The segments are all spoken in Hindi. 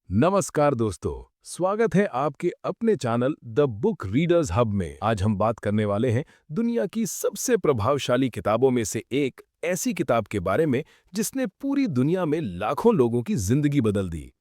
नमस्कार दोस्तों, स्वागत है आपके अपने channel the book readers hub में। आज हम बात करने वाले हैं दुनिया की सबसे प्रभावशाली किताबों में से एक ऐसी किताब के बारे में जिसने पूरी दुनिया में लाखों लोगों की जिंदगी बदल दी।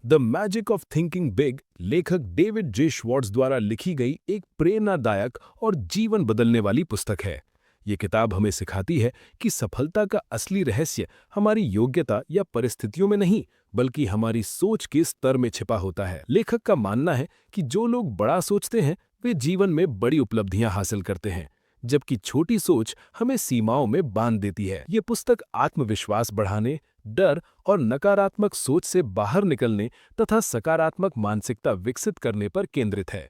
The magic of thinking big लेखक डेविड जे श्वार्ट्ज द्वारा लिखी गई एक प्रेरणादायक और जीवन बदलने वाली पुस्तक है। ये किताब हमें सिखाती है कि सफलता का असली रहस्य हमारी योग्यता या परिस्थितियों में नहीं, बल्कि हमारी सोच के स्तर में छिपा होता है। लेखक का मानना है कि जो लोग बड़ा सोचते हैं वे जीवन में बड़ी उपलब्धियां हासिल करते हैं, जबकि छोटी सोच हमें सीमाओं में बांध देती है। ये पुस्तक आत्मविश्वास बढ़ाने, डर और नकारात्मक सोच से बाहर निकलने तथा सकारात्मक मानसिकता विकसित करने पर केंद्रित है।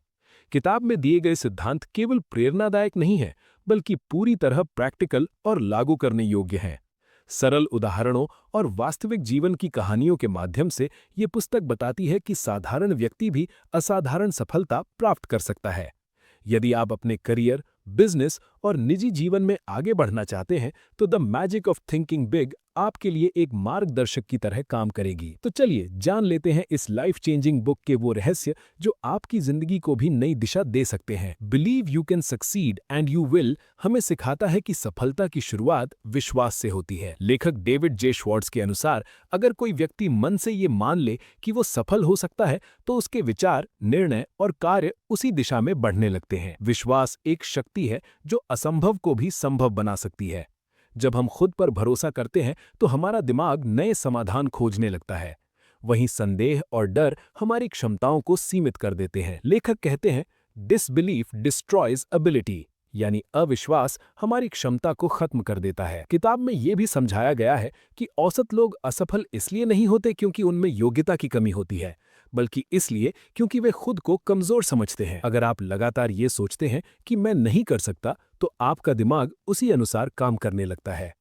किताब में दिए गए सिद्धांत केवल प्रेरणादायक नहीं है, बल्कि पूरी तरह प्रैक्टिकल और लागू करने योग्य हैं। सरल उदाहरणों और वास्तविक जीवन की कहानियों के माध्यम से ये पुस्तक बताती है कि साधारण व्यक्ति भी असाधारण सफलता प्राप्त कर सकता है। यदि आप अपने करियर, बिजनेस और निजी जीवन में आगे बढ़ना चाहते हैं तो the magic of thinking big आपके लिए एक मार्गदर्शक की तरह काम करेगी। तो चलिए जान लेते हैं इस लाइफ चेंजिंग बुक के वो रहस्य जो आपकी जिंदगी को भी नई दिशा दे सकते हैं। Believe you can succeed and you will हमें सिखाता है कि सफलता की शुरुआत विश्वास से होती है। लेखक डेविड जे श्वार्ट्ज के अनुसार अगर कोई व्यक्ति मन से ये मान ले कि वो सफल हो सकता है तो उसके विचार, निर्णय और कार्य उसी दिशा में बढ़ने लगते हैं। विश्वास एक शक्ति है जो असंभव को भी संभव बना सकती है। जब हम खुद पर भरोसा करते हैं तो हमारा दिमाग नए समाधान खोजने लगता है। वहीं संदेह और डर हमारी क्षमताओं को सीमित कर देते हैं। लेखक कहते हैं, डिसबिलीफ डिस्ट्रॉयज एबिलिटी, यानी अविश्वास हमारी क्षमता को खत्म कर देता है। किताब में यह भी समझाया गया है कि औसत लोग असफल इसलिए नहीं होते क्योंकि उनमें योग्यता की कमी होती है, बल्कि इसलिए क्योंकि वे खुद को कमजोर समझते हैं। अगर आप लगातार ये सोचते हैं कि मैं नहीं कर सकता, तो आपका दिमाग उसी अनुसार काम करने लगता है।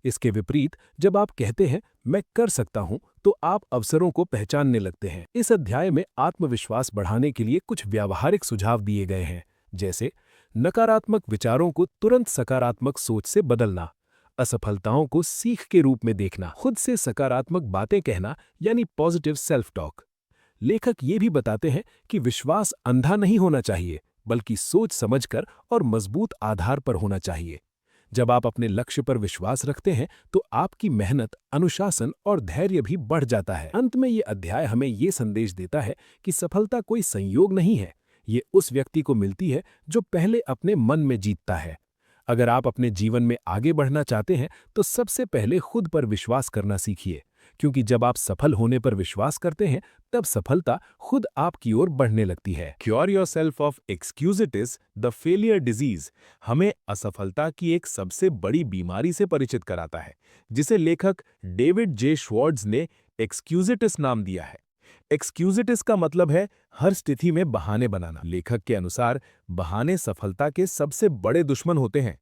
इसके विपरीत जब आप कहते हैं मैं कर सकता हूं, तो आप अवसरों को पहचानने लगते हैं। इस अध्याय में आत्मविश्वास बढ़ाने के लिए कुछ व्यावहारिक सुझाव दिए गए हैं, जैसे नकारात्मक विचारों को तुरंत सकारात्मक सोच से बदलना, असफलताओं को सीख के रूप में देखना, खुद से सकारात्मक बातें कहना यानी पॉजिटिव सेल्फ टॉक। लेखक ये भी बताते हैं कि विश्वास अंधा नहीं होना चाहिए, बल्कि सोच समझकर और मजबूत आधार पर होना चाहिए। जब आप अपने लक्ष्य पर विश्वास रखते हैं तो आपकी मेहनत, अनुशासन और धैर्य भी बढ़ जाता है। अंत में ये अध्याय हमें ये संदेश देता है कि सफलता कोई संयोग नहीं है, ये उस व्यक्ति को मिलती है जो पहले अपने मन में जीतता है। अगर आप अपने जीवन में आगे बढ़ना चाहते हैं तो सबसे पहले खुद पर विश्वास करना सीखिए, क्योंकि जब आप सफल होने पर विश्वास करते हैं तब सफलता खुद आपकी ओर बढ़ने लगती है। Cure yourself of excusitis the failure disease हमें असफलता की एक सबसे बड़ी बीमारी से परिचित कराता है, जिसे लेखक डेविड जे श्वार्ट्ज ने एक्सक्यूजिटिस नाम दिया है। एक्सक्यूजिटिस का मतलब है हर स्थिति में बहाने बनाना। लेखक के अनुसार बहाने सफलता के सबसे बड़े दुश्मन होते हैं।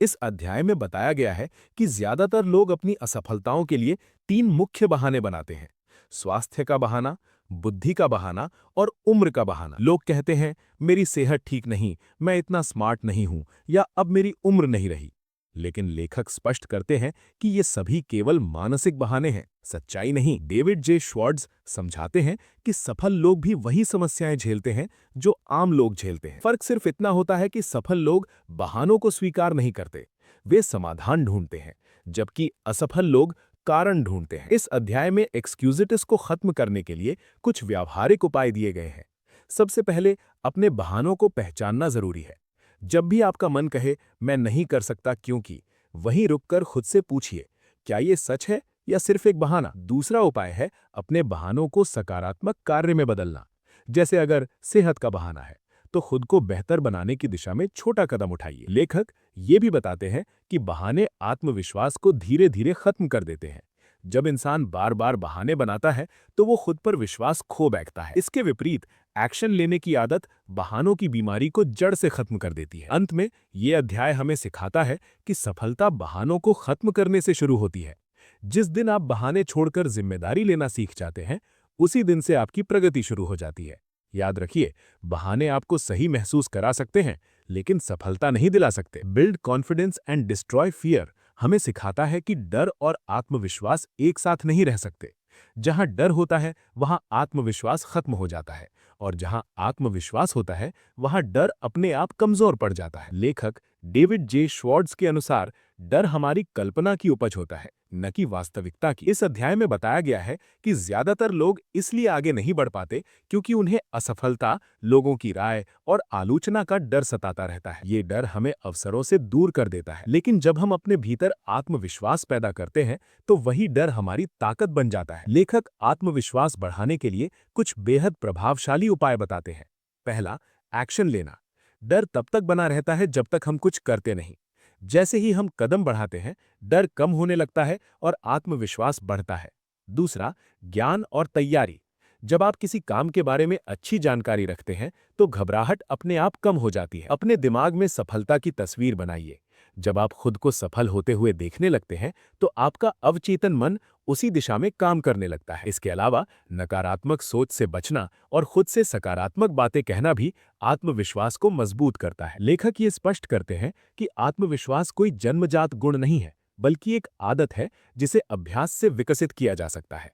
इस अध्याय में बताया गया है कि ज्यादातर लोग अपनी असफलताओं के लिए 3 मुख्य बहाने बनाते हैं: स्वास्थ्य का बहाना, बुद्धि का बहाना और उम्र का बहाना। लोग कहते हैं मेरी सेहत ठीक नहीं, मैं इतना स्मार्ट नहीं हूं, या अब मेरी उम्र नहीं रही। लेकिन लेखक स्पष्ट करते हैं कि ये सभी केवल मानसिक बहाने हैं, सच्चाई नहीं। डेविड जे श्वार्ट्ज समझाते हैं कि सफल लोग भी वही समस्याएं झेलते हैं जो आम लोग झेलते हैं। फर्क सिर्फ इतना होता है कि सफल लोग बहानों को स्वीकार नहीं करते, वे समाधान ढूंढते हैं, जबकि असफल लोग कारण ढूंढते हैं। इस अध्याय में एक्सक्यूजिटिस को खत्म करने के लिए कुछ व्यावहारिक उपाय दिए गए हैं। सबसे पहले अपने बहानों को पहचानना जरूरी है। जब भी आपका मन कहे मैं नहीं कर सकता क्योंकि, वहीं रुककर खुद से पूछिए क्या ये सच है या सिर्फ एक बहाना। दूसरा उपाय है अपने बहानों को सकारात्मक कार्य में बदलना। जैसे अगर सेहत का बहाना है तो खुद को बेहतर बनाने की दिशा में छोटा कदम उठाइए। लेखक ये भी बताते हैं कि बहाने आत्मविश्वास को धीरे धीरे खत्म कर देते हैं। जब इंसान बार बार बहाने बनाता है तो वो खुद पर विश्वास खो बैठता है। इसके विपरीत एक्शन लेने की आदत बहानों की बीमारी को जड़ से खत्म कर देती है। अंत में ये अध्याय हमें सिखाता है कि सफलता बहानों को खत्म करने से शुरू होती है। जिस दिन आप बहाने छोड़कर जिम्मेदारी लेना सीख जाते हैं, उसी दिन से आपकी प्रगति शुरू हो जाती है। याद रखिए, बहाने आपको सही महसूस करा सकते हैं, लेकिन सफलता नहीं दिला सकते। Build confidence and destroy fear हमें सिखाता है कि डर और आत्मविश्वास एक साथ नहीं रह सकते। जहां डर होता है वहां आत्मविश्वास खत्म हो जाता है, और जहां आत्मविश्वास होता है वहां डर अपने आप कमजोर पड़ जाता है। लेखक डेविड जे श्वार्ट्ज के अनुसार डर हमारी कल्पना की उपज होता है, न कि वास्तविकता की। इस अध्याय में बताया गया है कि ज्यादातर लोग इसलिए आगे नहीं बढ़ पाते क्योंकि उन्हें असफलता, लोगों की राय और आलोचना का डर सताता रहता है। ये डर हमें अवसरों से दूर कर देता है, लेकिन जब हम अपने भीतर आत्मविश्वास पैदा करते हैं तो वही डर हमारी ताकत बन जाता है। लेखक आत्मविश्वास बढ़ाने के लिए कुछ बेहद प्रभावशाली उपाय बताते हैं। पहला, एक्शन लेना। डर तब तक बना रहता है जब तक हम कुछ करते नहीं। जैसे ही हम कदम बढ़ाते हैं, डर कम होने लगता है और आत्मविश्वास बढ़ता है। दूसरा, ज्ञान और तैयारी। जब आप किसी काम के बारे में अच्छी जानकारी रखते हैं तो घबराहट अपने आप कम हो जाती है। अपने दिमाग में सफलता की तस्वीर बनाइए। जब आप खुद को सफल होते हुए देखने लगते हैं तो आपका अवचेतन मन उसी दिशा में काम करने लगता है। इसके अलावा नकारात्मक सोच से बचना और खुद से सकारात्मक बातें कहना भी आत्मविश्वास को मजबूत करता है। लेखक ये स्पष्ट करते हैं कि आत्मविश्वास कोई जन्मजात गुण नहीं है, बल्कि एक आदत है जिसे अभ्यास से विकसित किया जा सकता है।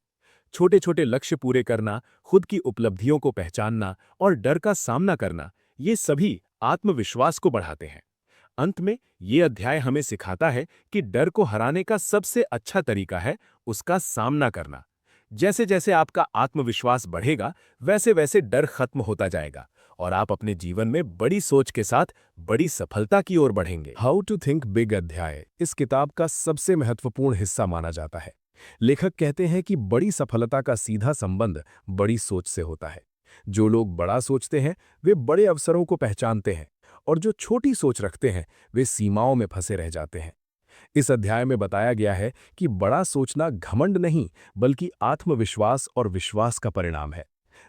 छोटे छोटे लक्ष्य पूरे करना, खुद की उपलब्धियों को पहचानना और डर का सामना करना, ये सभी आत्मविश्वास को बढ़ाते हैं। अंत में ये अध्याय हमें सिखाता है कि डर को हराने का सबसे अच्छा तरीका है उसका सामना करना। जैसे जैसे आपका आत्मविश्वास बढ़ेगा, वैसे वैसे डर खत्म होता जाएगा और आप अपने जीवन में बड़ी सोच के साथ बड़ी सफलता की ओर बढ़ेंगे। हाउ टू थिंक बिग अध्याय इस किताब का सबसे महत्वपूर्ण हिस्सा माना जाता है। लेखक कहते हैं कि बड़ी सफलता का सीधा संबंध बड़ी सोच से होता है। जो लोग बड़ा सोचते हैं वे बड़े अवसरों को पहचानते हैं, और जो छोटी सोच रखते हैं वे सीमाओं में फंसे रह जाते हैं। इस अध्याय में बताया गया है कि बड़ा सोचना घमंड नहीं, बल्कि आत्मविश्वास और विश्वास का परिणाम है।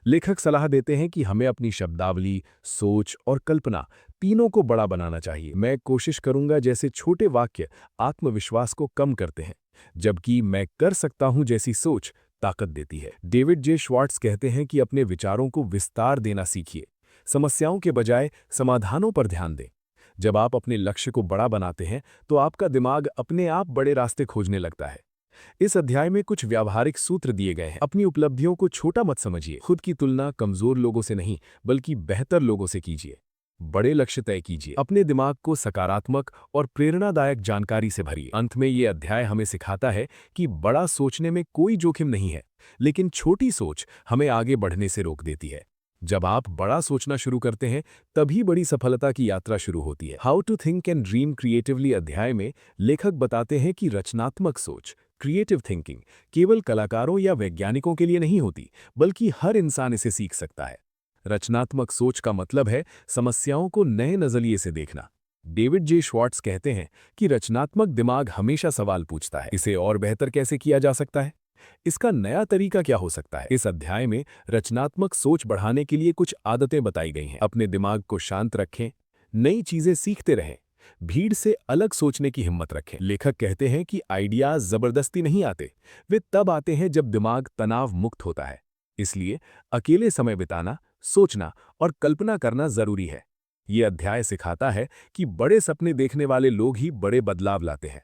लेखक सलाह देते हैं कि हमें अपनी शब्दावली, सोच और कल्पना तीनों को बड़ा बनाना चाहिए। मैं कोशिश करूंगा जैसे छोटे वाक्य आत्मविश्वास को कम करते हैं, जबकि मैं कर सकता हूं जैसी सोच ताकत देती है। डेविड जे श्वार्ट्ज कहते हैं कि अपने विचारों को विस्तार देना सीखिए। समस्याओं के बजाय समाधानों पर ध्यान दें। जब आप अपने लक्ष्य को बड़ा बनाते हैं तो आपका दिमाग अपने आप बड़े रास्ते खोजने लगता है। इस अध्याय में कुछ व्यावहारिक सूत्र दिए गए हैं। अपनी उपलब्धियों को छोटा मत समझिए। खुद की तुलना कमजोर लोगों से नहीं, बल्कि बेहतर लोगों से कीजिए। बड़े लक्ष्य तय कीजिए। अपने दिमाग को सकारात्मक और प्रेरणादायक जानकारी से भरिए। अंत में ये अध्याय हमें सिखाता है कि बड़ा सोचने में कोई जोखिम नहीं है, लेकिन छोटी सोच हमें आगे बढ़ने से रोक देती है। जब आप बड़ा सोचना शुरू करते हैं तभी बड़ी सफलता की यात्रा शुरू होती है। How to think and dream creatively अध्याय में लेखक बताते हैं कि रचनात्मक सोच, क्रिएटिव थिंकिंग, केवल कलाकारों या वैज्ञानिकों के लिए नहीं होती, बल्कि हर इंसान इसे सीख सकता है। रचनात्मक सोच का मतलब है समस्याओं को नए नजरिए से देखना। डेविड जे श्वार्ट्ज कहते हैं कि रचनात्मक दिमाग हमेशा सवाल पूछता है, इसे और बेहतर कैसे किया जा सकता है? इसका नया तरीका क्या हो सकता है? इस अध्याय में रचनात्मक सोच बढ़ाने के लिए कुछ आदतें बताई गई हैं। अपने दिमाग को शांत रखें, नई चीजें सीखते रहें, भीड़ से अलग सोचने की हिम्मत रखें। लेखक कहते हैं कि आइडियाज जबरदस्ती नहीं आते, वे तब आते हैं जब दिमाग तनाव मुक्त होता है। इसलिए अकेले समय बिताना, सोचना और कल्पना करना जरूरी है। ये अध्याय सिखाता है कि बड़े सपने देखने वाले लोग ही बड़े बदलाव लाते हैं।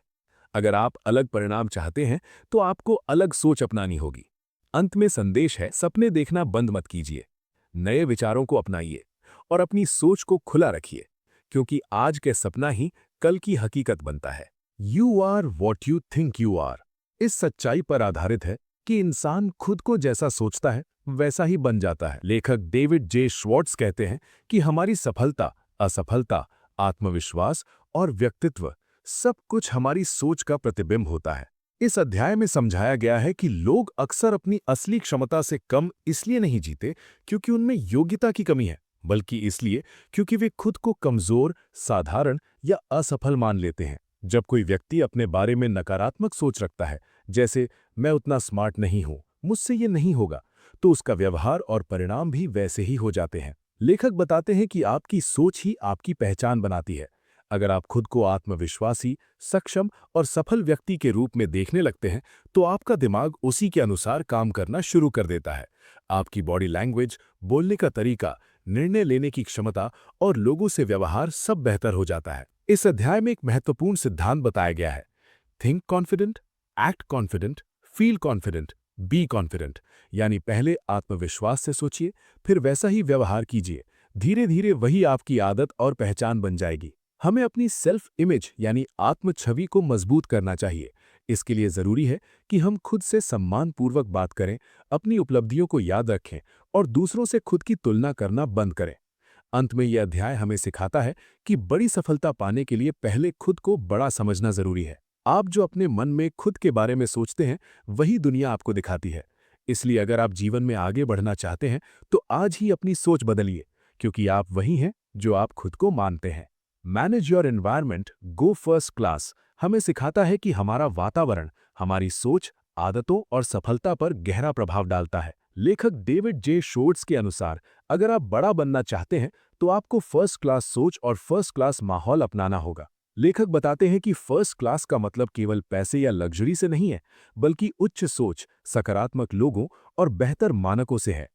अगर आप अलग परिणाम चाहते हैं तो आपको अलग सोच अपनानी होगी। अंत में संदेश है, सपने देखना बंद मत कीजिए, नए विचारों को अपनाइए और अपनी सोच को खुला रखिए, क्योंकि आज के सपना ही कल की हकीकत बनता है। You are what you think you are इस सच्चाई पर आधारित है कि इंसान खुद को जैसा सोचता है वैसा ही बन जाता है। लेखक डेविड जे श्वार्ट्ज कहते हैं कि हमारी सफलता, असफलता, आत्मविश्वास और व्यक्तित्व सब कुछ हमारी सोच का प्रतिबिंब होता है। इस अध्याय में समझाया गया है कि लोग अक्सर अपनी असली क्षमता से कम इसलिए नहीं जीते क्योंकि उनमें योग्यता की कमी है, बल्कि इसलिए क्योंकि वे खुद को कमजोर, साधारण या असफल मान लेते हैं। जब कोई व्यक्ति अपने बारे में नकारात्मक सोच रखता है, जैसे मैं उतना स्मार्ट नहीं हूं, मुझसे ये नहीं होगा, तो उसका व्यवहार और परिणाम भी वैसे ही हो जाते हैं। लेखक बताते हैं कि आपकी सोच ही आपकी पहचान बनाती है। अगर आप खुद को आत्मविश्वासी, सक्षम और सफल व्यक्ति के रूप में देखने लगते हैं तो आपका दिमाग उसी के अनुसार काम करना शुरू कर देता है। आपकी बॉडी लैंग्वेज, बोलने का तरीका, निर्णय लेने की क्षमता और लोगों से व्यवहार सब बेहतर हो जाता है। इस अध्याय में एक महत्वपूर्ण सिद्धांत बताया गया है, think confident, act confident, feel confident be confident, यानी पहले आत्मविश्वास से सोचिए, फिर वैसा ही व्यवहार कीजिए। धीरे धीरे वही आपकी आदत और पहचान बन जाएगी। हमें अपनी सेल्फ इमेज यानी आत्म छवि को मजबूत करना चाहिए। इसके लिए जरूरी है कि हम खुद से सम्मानपूर्वक बात करें, अपनी उपलब्धियों को याद रखें और दूसरों से खुद की तुलना करना बंद करें। अंत में यह अध्याय हमें सिखाता है कि बड़ी सफलता पाने के लिए पहले खुद को बड़ा समझना जरूरी है। आप जो अपने मन में खुद के बारे में सोचते हैं, वही दुनिया आपको दिखाती है। इसलिए अगर आप जीवन में आगे बढ़ना चाहते हैं, तो आज ही अपनी सोच बदलिए, क्योंकि आप वही हैं जो आप खुद को मानते हैं। Manage your environment, go first class हमें सिखाता है कि हमारा वातावरण हमारी सोच, आदतों और सफलता पर गहरा प्रभाव डालता है। लेखक डेविड जे शोर्ट्स के अनुसार, अगर आप बड़ा बनना चाहते हैं, तो आपको फर्स्ट क्लास सोच और फर्स्ट क्लास माहौल अपनाना होगा। लेखक बताते हैं कि फर्स्ट क्लास का मतलब केवल पैसे या लग्जरी से नहीं है, बल्कि उच्च सोच, सकारात्मक लोगों और बेहतर मानकों से है।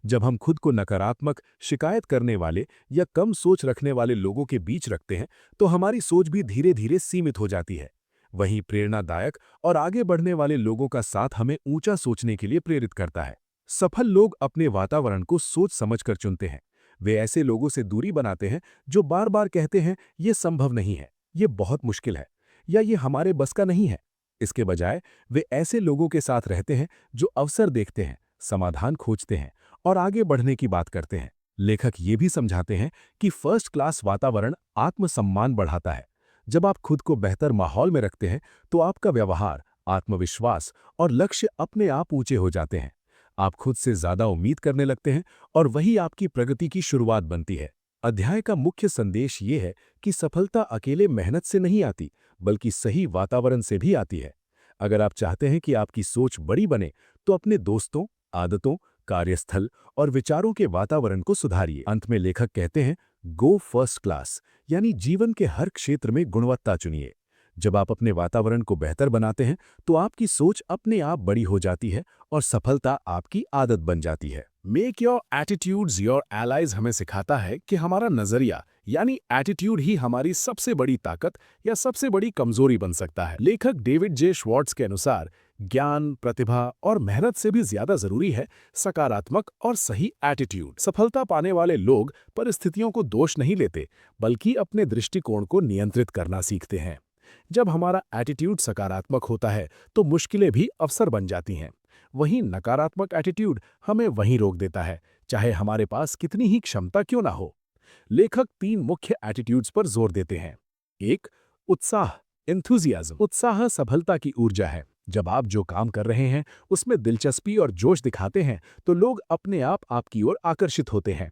जब हम खुद को नकारात्मक, शिकायत करने वाले या कम सोच रखने वाले लोगों के बीच रखते हैं, तो हमारी सोच भी धीरे धीरे सीमित हो जाती है। वहीं प्रेरणादायक और आगे बढ़ने वाले लोगों का साथ हमें ऊंचा सोचने के लिए प्रेरित करता है। सफल लोग अपने वातावरण को सोच समझकर चुनते हैं। वे ऐसे लोगों से दूरी बनाते हैं जो बार बार कहते हैं, ये संभव नहीं है, ये बहुत मुश्किल है, या ये हमारे बस का नहीं है। इसके बजाय वे ऐसे लोगों के साथ रहते हैं जो अवसर देखते हैं, समाधान खोजते हैं और आगे बढ़ने की बात करते हैं। लेखक ये भी समझाते हैं कि फर्स्ट क्लास वातावरण आत्मसम्मान बढ़ाता है। जब आप खुद को बेहतर माहौल में रखते हैं, तो आपका व्यवहार, आत्मविश्वास और लक्ष्य अपने आप ऊंचे हो जाते हैं। आप खुद से ज्यादा उम्मीद करने लगते हैं और वही आपकी प्रगति की शुरुआत बनती है। अध्याय का मुख्य संदेश ये है कि सफलता अकेले मेहनत से नहीं आती, बल्कि सही वातावरण से भी आती है। अगर आप चाहते हैं कि आपकी सोच बड़ी बने, तो अपने दोस्तों, आदतों, कार्यस्थल और विचारों के वातावरण को सुधारिए। अंत में लेखक कहते हैं, गो फर्स्ट क्लास, यानी जीवन के हर क्षेत्र में गुणवत्ता चुनिए। जब आप अपने वातावरण को बेहतर बनाते हैं, तो आपकी सोच अपने आप बड़ी हो जाती है और सफलता आपकी आदत बन जाती है। Make your attitudes your allies हमें सिखाता है कि हमारा नजरिया यानी एटीट्यूड ही हमारी सबसे बड़ी ताकत या सबसे बड़ी कमजोरी बन सकता है। लेखक डेविड जे श्वार्ट्ज के अनुसार, ज्ञान, प्रतिभा और मेहनत से भी ज्यादा जरूरी है सकारात्मक और सही एटीट्यूड। सफलता पाने वाले लोग परिस्थितियों को दोष नहीं लेते, बल्कि अपने दृष्टिकोण को नियंत्रित करना सीखते हैं। जब हमारा एटीट्यूड सकारात्मक होता है, तो मुश्किलें भी अवसर बन जाती हैं। वहीं नकारात्मक एटीट्यूड हमें वहीं रोक देता है, चाहे हमारे पास कितनी ही क्षमता क्यों ना हो। लेखक 3 मुख्य एटीट्यूड्स पर जोर देते हैं। 1. उत्साह, एंथुजियाज्म। उत्साह सफलता की ऊर्जा है। जब आप जो काम कर रहे हैं, उसमें दिलचस्पी और जोश दिखाते हैं, तो लोग अपने आप आपकी ओर आकर्षित होते हैं।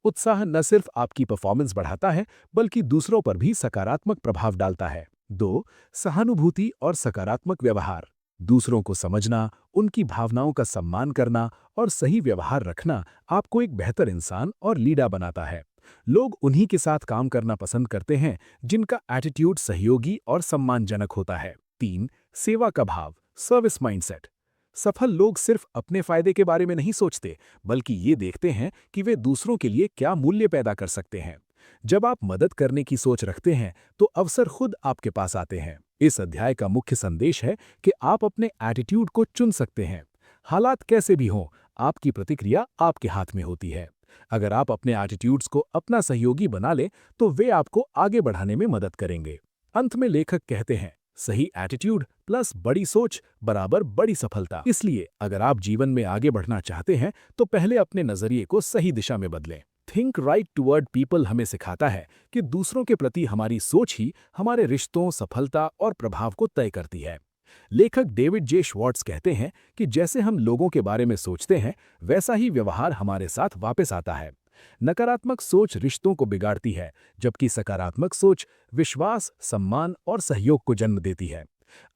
उत्साह न सिर्फ आपकी परफॉर्मेंस बढ़ाता है, बल्कि दूसरों पर भी सकारात्मक प्रभाव डालता है। 2. सहानुभूति और सकारात्मक व्यवहार। दूसरों को समझना, उनकी भावनाओं का सम्मान करना और सही व्यवहार रखना आपको एक बेहतर इंसान और लीडर बनाता है। लोग उन्हीं के साथ काम करना पसंद करते हैं जिनका एटीट्यूड सहयोगी और सम्मानजनक होता है। 3. सेवा का भाव, सर्विस माइंडसेट। सफल लोग सिर्फ अपने फायदे के बारे में नहीं सोचते, बल्कि ये देखते हैं कि वे दूसरों के लिए क्या मूल्य पैदा कर सकते हैं। जब आप मदद करने की सोच रखते हैं, तो अवसर खुद आपके पास आते हैं। इस अध्याय का मुख्य संदेश है कि आप अपने एटीट्यूड को चुन सकते हैं। हालात कैसे भी हों, आपकी प्रतिक्रिया आपके हाथ में होती है। अगर आप अपने एटीट्यूड्स को अपना सहयोगी बना लें, तो वे आपको आगे बढ़ाने में मदद करेंगे। अंत में लेखक कहते हैं, सही एटीट्यूड प्लस बड़ी सोच बराबर बड़ी सफलता। इसलिए अगर आप जीवन में आगे बढ़ना चाहते हैं, तो पहले अपने नजरिए को सही दिशा में बदलें। थिंक राइट टुवर्ड पीपल हमें सिखाता है कि दूसरों के प्रति हमारी सोच ही हमारे रिश्तों, सफलता और प्रभाव को तय करती है। लेखक डेविड जे श्वार्ट्ज कहते हैं कि जैसे हम लोगों के बारे में सोचते हैं, वैसा ही व्यवहार हमारे साथ वापस आता है। नकारात्मक सोच रिश्तों को बिगाड़ती है, जबकि सकारात्मक सोच विश्वास, सम्मान और सहयोग को जन्म देती है।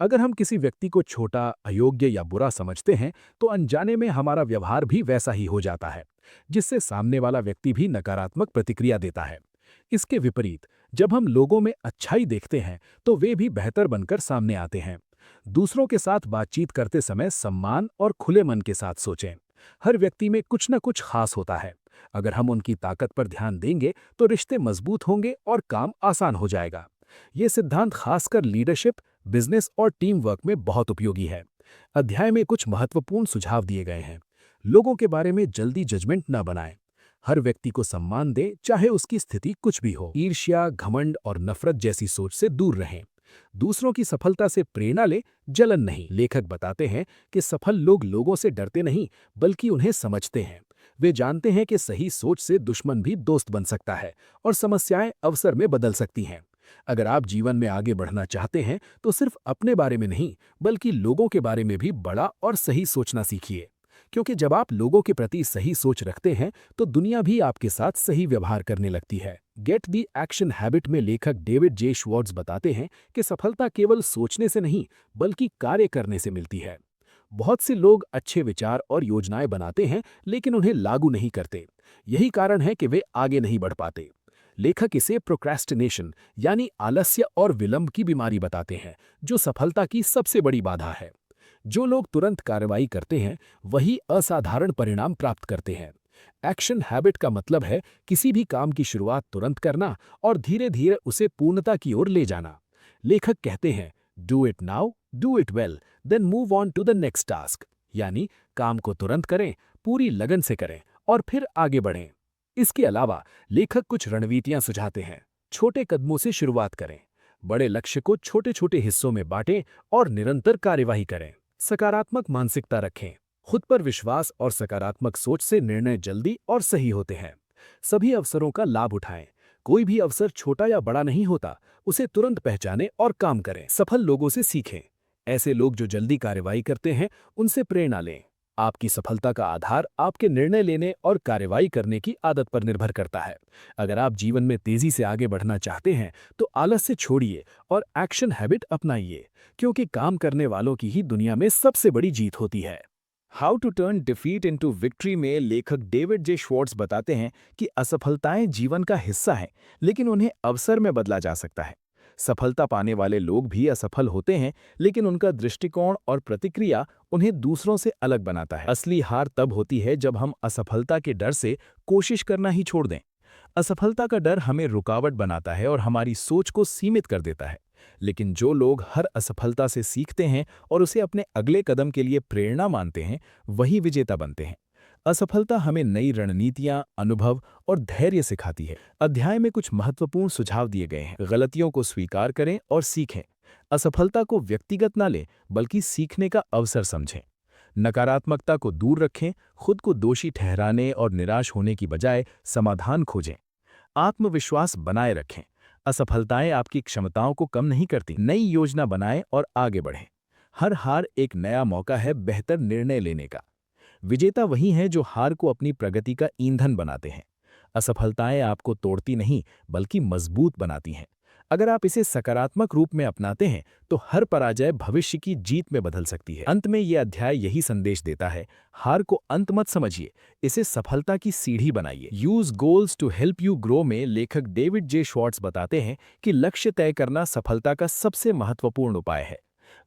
अगर हम किसी व्यक्ति को छोटा, अयोग्य या बुरा समझते हैं, तो अनजाने में हमारा व्यवहार भी वैसा ही हो जाता है, जिससे सामने वाला व्यक्ति भी नकारात्मक प्रतिक्रिया देता है। इसके विपरीत, जब हम लोगों में अच्छाई देखते हैं, तो वे भी बेहतर बनकर सामने आते हैं। दूसरों के साथ बातचीत करते समय सम्मान और खुले मन के साथ सोचें। हर व्यक्ति में कुछ न कुछ खास होता है। अगर हम उनकी ताकत पर ध्यान देंगे, तो रिश्ते मजबूत होंगे और काम आसान हो जाएगा। ये सिद्धांत खासकर लीडरशिप, बिजनेस और टीम वर्क में बहुत उपयोगी है। अध्याय में कुछ महत्वपूर्ण सुझाव दिए गए हैं। लोगों के बारे में जल्दी जजमेंट न बनाएं। हर व्यक्ति को सम्मान दें, चाहे उसकी स्थिति कुछ भी हो। ईर्ष्या, घमंड और नफरत जैसी सोच से दूर रहें। दूसरों की सफलता से प्रेरणा ले, जलन नहीं। लेखक बताते हैं कि सफल लोग लोगों से डरते नहीं, बल्कि उन्हें समझते हैं। वे जानते हैं कि सही सोच से दुश्मन भी दोस्त बन सकता है और समस्याएं अवसर में बदल सकती हैं। अगर आप जीवन में आगे बढ़ना चाहते हैं तो सिर्फ अपने बारे में नहीं, बल्कि लोगों के बारे में भी बड़ा और सही सोचना सीखिए। क्योंकि जब आप लोगों के प्रति सही सोच रखते हैं तो दुनिया भी आपके साथ सही व्यवहार करने लगती है। गेट दी एक्शन हैबिट में लेखक डेविड जे श्वार्ट्ज बताते हैं कि सफलता केवल सोचने से नहीं, बल्कि कार्य करने से मिलती है। बहुत से लोग अच्छे विचार और योजनाएं बनाते हैं, लेकिन उन्हें लागू नहीं करते। यही कारण है कि वे आगे नहीं बढ़ पाते। लेखक इसे प्रोक्रेस्टिनेशन यानी आलस्य और विलंब की बीमारी बताते हैं, जो सफलता की सबसे बड़ी बाधा है। जो लोग तुरंत कार्रवाई करते हैं, वही असाधारण परिणाम प्राप्त करते हैं। एक्शन हैबिट का मतलब है किसी भी काम की शुरुआत तुरंत करना और धीरे धीरे उसे पूर्णता की ओर ले जाना। लेखक कहते हैं, do it now, do it well, then move on to the next task. यानी काम को तुरंत करें, पूरी लगन से करें और फिर आगे बढ़ें। इसके अलावा लेखक कुछ रणनीतियां सुझाते हैं। छोटे कदमों से शुरुआत करें, बड़े लक्ष्य को छोटे छोटे हिस्सों में बांटें और निरंतर कार्यवाही करें। सकारात्मक मानसिकता रखें, खुद पर विश्वास और सकारात्मक सोच से निर्णय जल्दी और सही होते हैं। सभी अवसरों का लाभ उठाएं, कोई भी अवसर छोटा या बड़ा नहीं होता, उसे तुरंत पहचानें और काम करें। सफल लोगों से सीखें, ऐसे लोग जो जल्दी कार्यवाही करते हैं, उनसे प्रेरणा लें। आपकी सफलता का आधार आपके निर्णय लेने और कार्यवाही करने की आदत पर निर्भर करता है। अगर आप जीवन में तेजी से आगे बढ़ना चाहते हैं तो आलस्य छोड़िए और एक्शन हैबिट अपनाइए, क्योंकि काम करने वालों की ही दुनिया में सबसे बड़ी जीत होती है। How to turn defeat into victory में लेखक डेविड जे श्वार्ट्ज बताते हैं कि असफलताएं जीवन का हिस्सा हैं, लेकिन उन्हें अवसर में बदला जा सकता है। सफलता पाने वाले लोग भी असफल होते हैं, लेकिन उनका दृष्टिकोण और प्रतिक्रिया उन्हें दूसरों से अलग बनाता है। असली हार तब होती है जब हम असफलता के डर से कोशिश करना ही छोड़ दें। असफलता का डर हमें रुकावट बनाता है और हमारी सोच को सीमित कर देता है। लेकिन जो लोग हर असफलता से सीखते हैं और उसे अपने अगले कदम के लिए प्रेरणा मानते हैं, वही विजेता बनते हैं। असफलता हमें नई रणनीतियां, अनुभव और धैर्य सिखाती है। अध्याय में कुछ महत्वपूर्ण सुझाव दिए गए हैं। गलतियों को स्वीकार करें और सीखें। असफलता को व्यक्तिगत ना लें, बल्कि सीखने का अवसर समझें। नकारात्मकता को दूर रखें, खुद को दोषी ठहराने और निराश होने की बजाय समाधान खोजें। आत्मविश्वास बनाए रखें, असफलताएं आपकी क्षमताओं को कम नहीं करती। नई योजना बनाएं और आगे बढ़ें। हर हार एक नया मौका है बेहतर निर्णय लेने का। विजेता वही हैं जो हार को अपनी प्रगति का ईंधन बनाते हैं। असफलताएं आपको तोड़ती नहीं, बल्कि मजबूत बनाती हैं। अगर आप इसे सकारात्मक रूप में अपनाते हैं तो हर पराजय भविष्य की जीत में बदल सकती है। अंत में यह अध्याय यही संदेश देता है, हार को अंत मत समझिए, इसे सफलता की सीढ़ी बनाइए। Use goals to help you grow में लेखक डेविड जे श्वार्ट्ज बताते हैं कि लक्ष्य तय करना सफलता का सबसे महत्वपूर्ण उपाय है।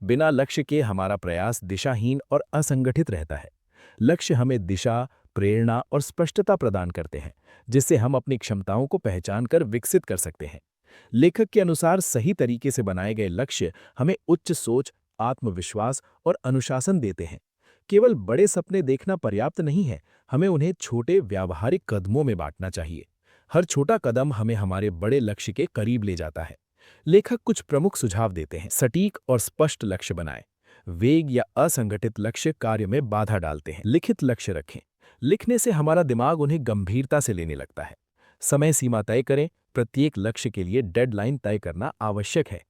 बिना लक्ष्य के हमारा प्रयास दिशाहीन और असंगठित रहता है। लक्ष्य हमें दिशा, प्रेरणा और स्पष्टता प्रदान करते हैं, जिससे हम अपनी क्षमताओं को पहचान कर विकसित कर सकते हैं। लेखक के अनुसार सही तरीके से बनाए गए लक्ष्य हमें उच्च सोच, आत्मविश्वास और अनुशासन देते हैं। केवल बड़े सपने देखना पर्याप्त नहीं है, हमें उन्हें छोटे व्यावहारिक कदमों में बांटना चाहिए। हर छोटा कदम हमें हमारे बड़े लक्ष्य के करीब ले जाता है। लेखक कुछ प्रमुख सुझाव देते हैं। सटीक और स्पष्ट लक्ष्य बनाएं। वेग या असंगठित लक्ष्य कार्य में बाधा डालते हैं। लिखित लक्ष्य रखें। लिखने से हमारा दिमाग उन्हें गंभीरता से लेने लगता है। समय सीमा तय करें। प्रत्येक लक्ष्य के लिए डेडलाइन तय करना आवश्यक है।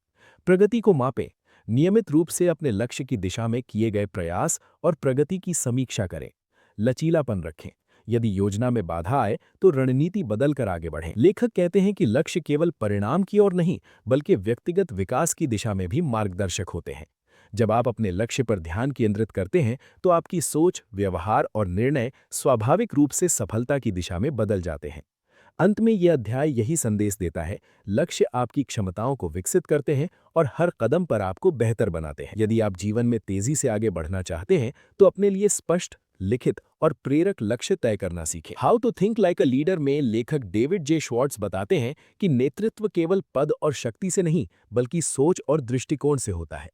प्रगति को मापें। नियमित रूप से अपने लक्ष्य की दिशा में किए गए प्रयास और प्रगति की समीक्षा करें। लचीलापन रखें। यदि योजना में बाधा आए तो रणनीति बदल कर आगे बढ़ें। लेखक कहते हैं कि लक्ष्य केवल परिणाम की ओर नहीं, बल्कि व्यक्तिगत विकास की दिशा में भी मार्गदर्शक होते हैं। जब आप अपने लक्ष्य पर ध्यान केंद्रित करते हैं तो आपकी सोच, व्यवहार और निर्णय स्वाभाविक रूप से सफलता की दिशा में बदल जाते हैं। अंत में यह अध्याय यही संदेश देता है, लक्ष्य आपकी क्षमताओं को विकसित करते हैं और हर कदम पर आपको बेहतर बनाते हैं। यदि आप जीवन में तेजी से आगे बढ़ना चाहते हैं तो अपने लिए स्पष्ट, लिखित और प्रेरक लक्ष्य तय करना सीखें। How to think like a leader में लेखक डेविड जे श्वार्ट्ज बताते हैं कि नेतृत्व केवल पद और शक्ति से नहीं, बल्कि सोच और दृष्टिकोण से होता है।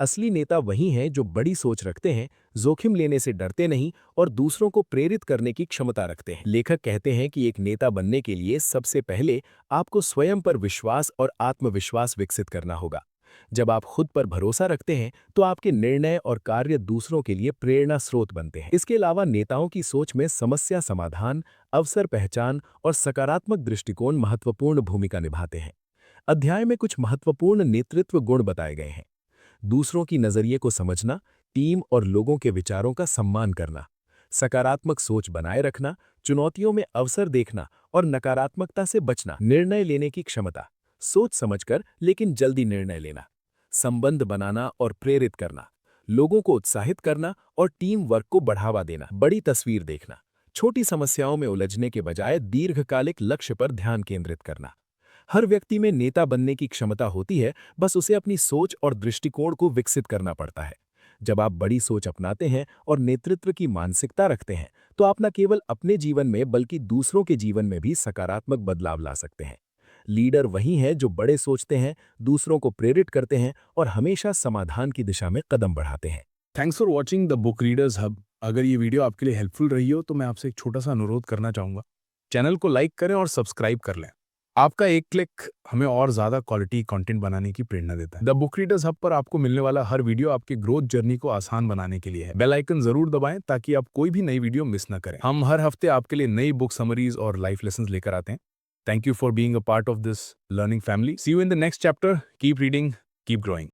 असली नेता वही हैं जो बड़ी सोच रखते हैं, जोखिम लेने से डरते नहीं और दूसरों को प्रेरित करने की क्षमता रखते हैं। लेखक कहते हैं कि एक नेता बनने के लिए सबसे पहले आपको स्वयं पर विश्वास और आत्मविश्वास विकसित करना होगा। जब आप खुद पर भरोसा रखते हैं तो आपके निर्णय और कार्य दूसरों के लिए प्रेरणा स्रोत बनते हैं। इसके अलावा नेताओं की सोच में समस्या समाधान, अवसर पहचान और सकारात्मक दृष्टिकोण महत्वपूर्ण भूमिका निभाते हैं। अध्याय में कुछ महत्वपूर्ण नेतृत्व गुण बताए गए हैं। दूसरों की नजरिए को समझना, टीम और लोगों के विचारों का सम्मान करना, सकारात्मक सोच बनाए रखना, चुनौतियों में अवसर देखना और नकारात्मकता से बचना, निर्णय लेने की क्षमता, सोच समझकर लेकिन जल्दी निर्णय लेना, संबंध बनाना और प्रेरित करना, लोगों को उत्साहित करना और टीम वर्क को बढ़ावा देना, बड़ी तस्वीर देखना, छोटी समस्याओं में उलझने के बजाय दीर्घकालिक लक्ष्य पर ध्यान केंद्रित करना। हर व्यक्ति में नेता बनने की क्षमता होती है, बस उसे अपनी सोच और दृष्टिकोण को विकसित करना पड़ता है। जब आप बड़ी सोच अपनाते हैं और नेतृत्व की मानसिकता रखते हैं, तो आप न केवल अपने जीवन में बल्कि दूसरों के जीवन में भी सकारात्मक बदलाव ला सकते हैं। लीडर वही हैं जो बड़े सोचते हैं, दूसरों को प्रेरित करते हैं और हमेशा समाधान की दिशा में कदम बढ़ाते हैं। Thanks for watching the book readers hub. अगर ये वीडियो आपके लिए हेल्पफुल रही हो तो मैं आपसे एक छोटा सा अनुरोध करना चाहूँगा। चैनल को लाइक करें और सब्सक्राइब कर लें। आपका एक क्लिक हमें और ज़्यादा क्वालिटी कंटेंट बनाने की प्रेरणा देता है। द बुक रीडर्स हब पर आपको मिलने वाला हर वीडियो आपकी ग्रोथ जर्नी को आसान बनाने के लिए है। बेल आइकन जरूर दबाएं ताकि आप कोई भी नई वीडियो मिस ना करें। हम हर हफ्ते आपके लिए नई बुक समरीज और लाइफ लेसन लेकर आते हैं। Thank you for being a part of this learning family. See you in the next chapter. Keep reading, keep growing.